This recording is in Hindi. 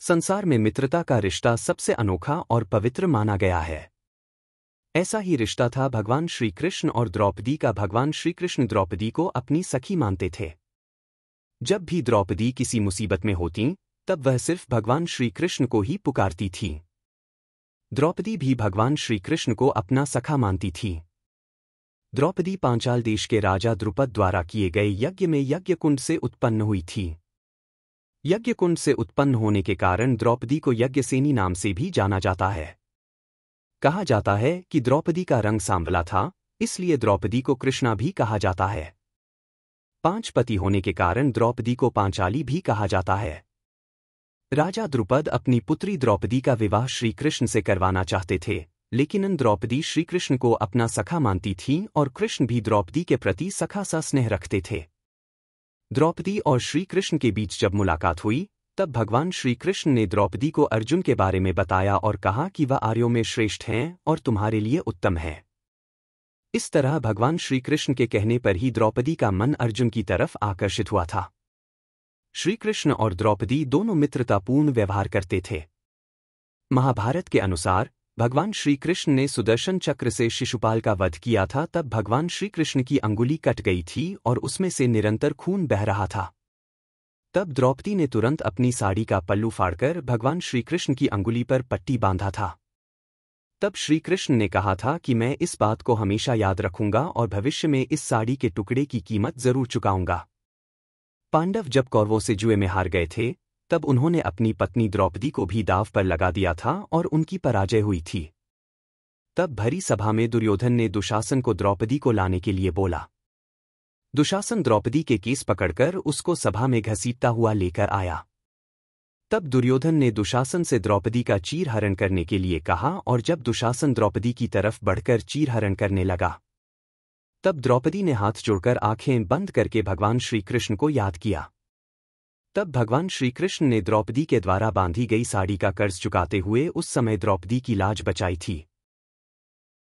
संसार में मित्रता का रिश्ता सबसे अनोखा और पवित्र माना गया है। ऐसा ही रिश्ता था भगवान श्री कृष्ण और द्रौपदी का। भगवान श्री कृष्ण द्रौपदी को अपनी सखी मानते थे। जब भी द्रौपदी किसी मुसीबत में होती तब वह सिर्फ भगवान श्री कृष्ण को ही पुकारती थी। द्रौपदी भी भगवान श्री कृष्ण को अपना सखा मानती थी। द्रौपदी पांचाल देश के राजा द्रुपद द्वारा किए गए यज्ञ में यज्ञकुंड से उत्पन्न हुई थी। यज्ञकुंड से उत्पन्न होने के कारण द्रौपदी को यज्ञसेनी नाम से भी जाना जाता है। कहा जाता है कि द्रौपदी का रंग सांवला था, इसलिए द्रौपदी को कृष्णा भी कहा जाता है। 5 पति होने के कारण द्रौपदी को पांचाली भी कहा जाता है। राजा द्रुपद अपनी पुत्री द्रौपदी का विवाह श्री कृष्ण से करवाना चाहते थे, लेकिन द्रौपदी श्री कृष्ण को अपना सखा मानती थी और कृष्ण भी द्रौपदी के प्रति सखा सा स्नेह रखते थे। द्रौपदी और श्री कृष्ण के बीच जब मुलाकात हुई तब भगवान श्री कृष्ण ने द्रौपदी को अर्जुन के बारे में बताया और कहा कि वह आर्यों में श्रेष्ठ हैं और तुम्हारे लिए उत्तम है। इस तरह भगवान श्री कृष्ण के कहने पर ही द्रौपदी का मन अर्जुन की तरफ आकर्षित हुआ था। श्री कृष्ण और द्रौपदी दोनों मित्रतापूर्ण व्यवहार करते थे। महाभारत के अनुसार भगवान श्री कृष्ण ने सुदर्शन चक्र से शिशुपाल का वध किया था। तब भगवान श्री कृष्ण की अंगुली कट गई थी और उसमें से निरंतर खून बह रहा था। तब द्रौपदी ने तुरंत अपनी साड़ी का पल्लू फाड़कर भगवान श्री कृष्ण की अंगुली पर पट्टी बांधा था। तब श्री कृष्ण ने कहा था कि मैं इस बात को हमेशा याद रखूंगा और भविष्य में इस साड़ी के टुकड़े की कीमत जरूर चुकाऊंगा। पांडव जब कौरवों से जुए में हार गए थे तब उन्होंने अपनी पत्नी द्रौपदी को भी दांव पर लगा दिया था और उनकी पराजय हुई थी। तब भरी सभा में दुर्योधन ने दुशासन को द्रौपदी को लाने के लिए बोला। दुशासन द्रौपदी के केस पकड़कर उसको सभा में घसीटता हुआ लेकर आया। तब दुर्योधन ने दुशासन से द्रौपदी का चीरहरण करने के लिए कहा और जब दुशासन द्रौपदी की तरफ बढ़कर चीरहरण करने लगा तब द्रौपदी ने हाथ जोड़कर आंखें बंद करके भगवान श्री कृष्ण को याद किया। तब भगवान श्री कृष्ण ने द्रौपदी के द्वारा बांधी गई साड़ी का कर्ज चुकाते हुए उस समय द्रौपदी की लाज बचाई थी।